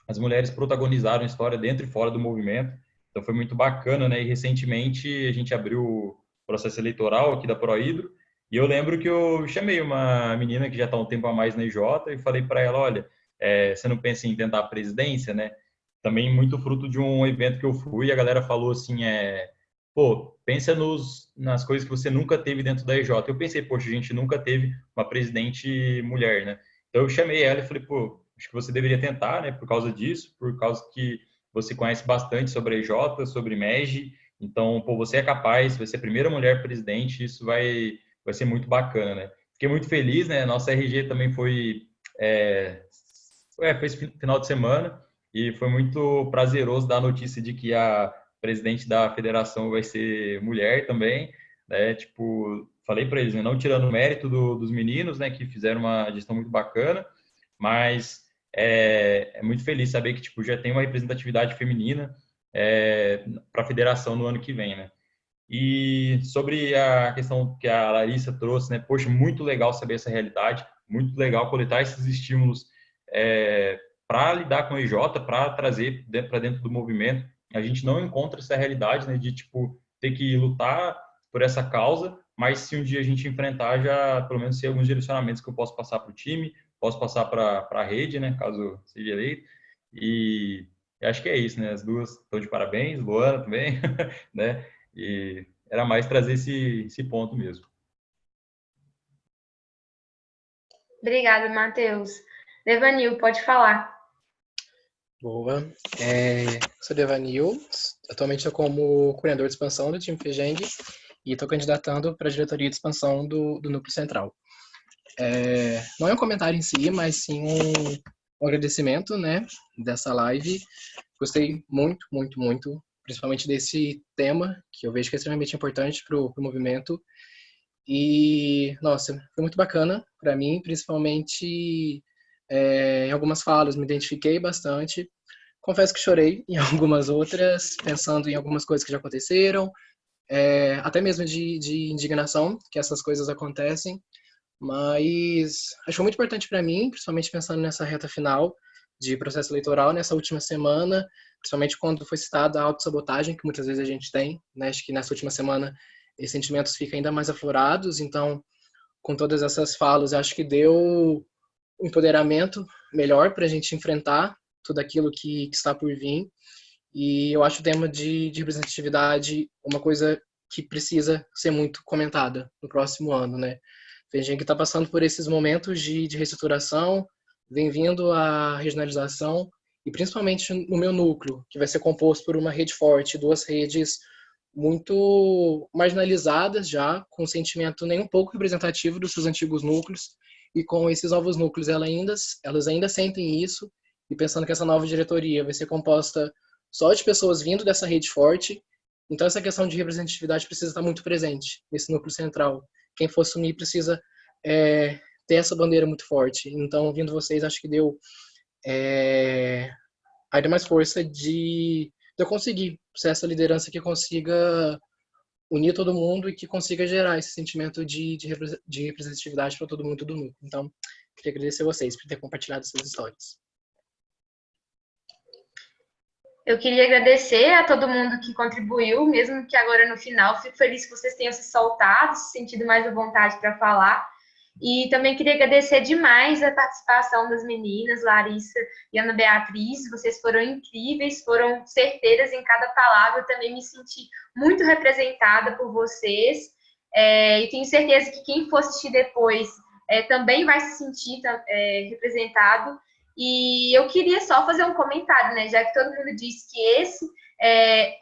as mulheres protagonizaram a história dentro e fora do movimento. Então, foi muito bacana, né? E recentemente, a gente abriu o processo eleitoral aqui da ProHidro, e eu lembro que eu chamei uma menina que já está um tempo a mais na IJ e falei para ela, olha, você não pensa em tentar a presidência, né? Também muito fruto de um evento que eu fui, e a galera falou assim, pô, pensa nas coisas que você nunca teve dentro da EJ. Eu pensei, poxa, a gente nunca teve uma presidente mulher, né? Então eu chamei ela e falei, pô, acho que você deveria tentar, né? Por causa disso, por causa que você conhece bastante sobre a EJ, sobre MEG. Então, pô, você é capaz, vai ser a primeira mulher presidente, isso vai ser muito bacana, né? Fiquei muito feliz, né? Nossa RG também foi esse final de semana e foi muito prazeroso dar a notícia de que a presidente da federação vai ser mulher também, né? Tipo, falei para eles, né? Não tirando o mérito dos meninos, né? Que fizeram uma gestão muito bacana, mas é muito feliz saber que tipo já tem uma representatividade feminina para a federação no ano que vem, né? E sobre a questão que a Larissa trouxe, né? Poxa, muito legal saber essa realidade, muito legal coletar esses estímulos para lidar com o EJ, para trazer para dentro do movimento. A gente não encontra essa realidade, né? De tipo ter que lutar por essa causa, mas se um dia a gente enfrentar, já pelo menos ter alguns direcionamentos que eu posso passar para o time, posso passar para a rede, né? Caso seja eleito. E acho que é isso, né? As duas estão de parabéns, Luana também, né? E era mais trazer esse ponto mesmo. Obrigada, Matheus. Devanil, pode falar. Boa. Sou Devanil, atualmente estou como coordenador de expansão do time Fejeng e estou candidatando para a diretoria de expansão do Núcleo Central. Não é um comentário em si, mas sim um agradecimento, né, dessa live. Gostei muito, muito, muito, principalmente desse tema, que eu vejo que é extremamente importante para o movimento. E, nossa, foi muito bacana para mim, principalmente em algumas falas, me identifiquei bastante. Confesso que chorei em algumas outras, pensando em algumas coisas que já aconteceram, até mesmo de indignação que essas coisas acontecem. Mas acho muito importante para mim, principalmente pensando nessa reta final de processo eleitoral, nessa última semana, principalmente quando foi citada a autossabotagem, que muitas vezes a gente tem, né? Acho que nessa última semana esses sentimentos ficam ainda mais aflorados, então, com todas essas falas, acho que deu um empoderamento melhor para a gente enfrentar tudo aquilo que está por vir, e eu acho o tema de representatividade uma coisa que precisa ser muito comentada no próximo ano, né? Tem gente que está passando por esses momentos de reestruturação, vem vindo a regionalização, e principalmente no meu núcleo, que vai ser composto por uma rede forte, duas redes muito marginalizadas já, com um sentimento nem um pouco representativo dos seus antigos núcleos, e com esses novos núcleos elas ainda sentem isso, e pensando que essa nova diretoria vai ser composta só de pessoas vindo dessa rede forte, então essa questão de representatividade precisa estar muito presente nesse núcleo central. Quem for assumir precisa ter essa bandeira muito forte. Então, ouvindo vocês, acho que deu ainda mais força de eu conseguir ser essa liderança que consiga unir todo mundo e que consiga gerar esse sentimento de representatividade para todo mundo do núcleo. Então, queria agradecer a vocês por ter compartilhado essas histórias. Eu queria agradecer a todo mundo que contribuiu, mesmo que agora no final. Fico feliz que vocês tenham se soltado, se sentido mais à vontade para falar. E também queria agradecer demais a participação das meninas, Larissa e Ana Beatriz. Vocês foram incríveis, foram certeiras em cada palavra. Eu também me senti muito representada por vocês. E tenho certeza que quem for assistir depois também vai se sentir representado. E eu queria só fazer um comentário, né? Já que todo mundo disse que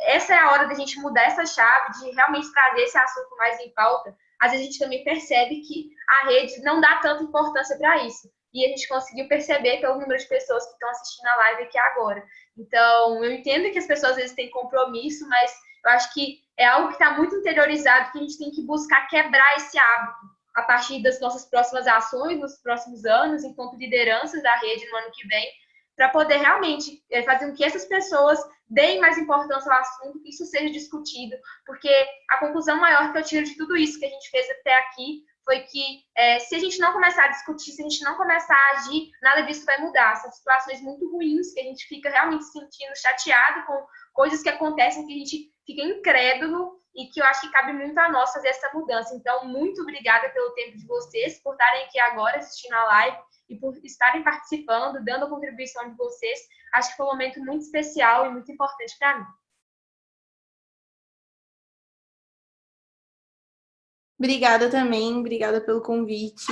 essa é a hora da gente mudar essa chave, de realmente trazer esse assunto mais em pauta. Às vezes a gente também percebe que a rede não dá tanta importância para isso. E a gente conseguiu perceber pelo número de pessoas que estão assistindo a live aqui agora. Então, eu entendo que as pessoas às vezes têm compromisso, mas eu acho que é algo que está muito interiorizado, que a gente tem que buscar quebrar esse hábito a partir das nossas próximas ações, nos próximos anos, enquanto lideranças da rede no ano que vem, para poder realmente fazer com que essas pessoas deem mais importância ao assunto, que isso seja discutido, porque a conclusão maior que eu tiro de tudo isso que a gente fez até aqui foi que se a gente não começar a discutir, se a gente não começar a agir, nada disso vai mudar. São situações muito ruins que a gente fica realmente se sentindo chateado com coisas que acontecem que a gente fica incrédulo e que eu acho que cabe muito a nós fazer essa mudança. Então, muito obrigada pelo tempo de vocês, por estarem aqui agora assistindo a live e por estarem participando, dando a contribuição de vocês. Acho que foi um momento muito especial e muito importante para mim. Obrigada também, obrigada pelo convite.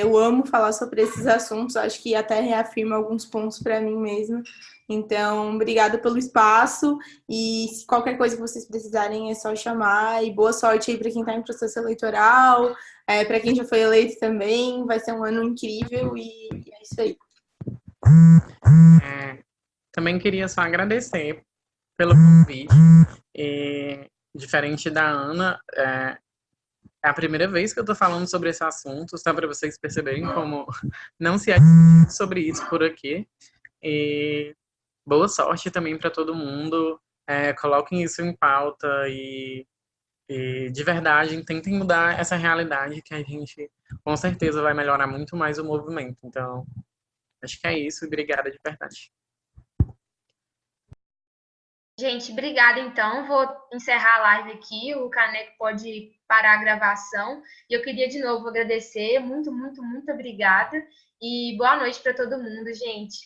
Eu amo falar sobre esses assuntos, acho que até reafirma alguns pontos para mim mesma. Então, obrigada pelo espaço e se qualquer coisa que vocês precisarem é só chamar. E boa sorte aí para quem está em processo eleitoral, para quem já foi eleito também. Vai ser um ano incrível e é isso aí. Também queria só agradecer pelo convite. Diferente da Ana, é a primeira vez que eu tô falando sobre esse assunto, só para vocês perceberem como não se é discutido sobre isso por aqui. E boa sorte também para todo mundo. Coloquem isso em pauta e de verdade tentem mudar essa realidade que a gente com certeza vai melhorar muito mais o movimento. Então, acho que é isso. Obrigada de verdade. Gente, obrigada então. Vou encerrar a live aqui. O Caneco pode parar a gravação. E eu queria de novo agradecer. Muito, muito, muito obrigada. E boa noite para todo mundo, gente.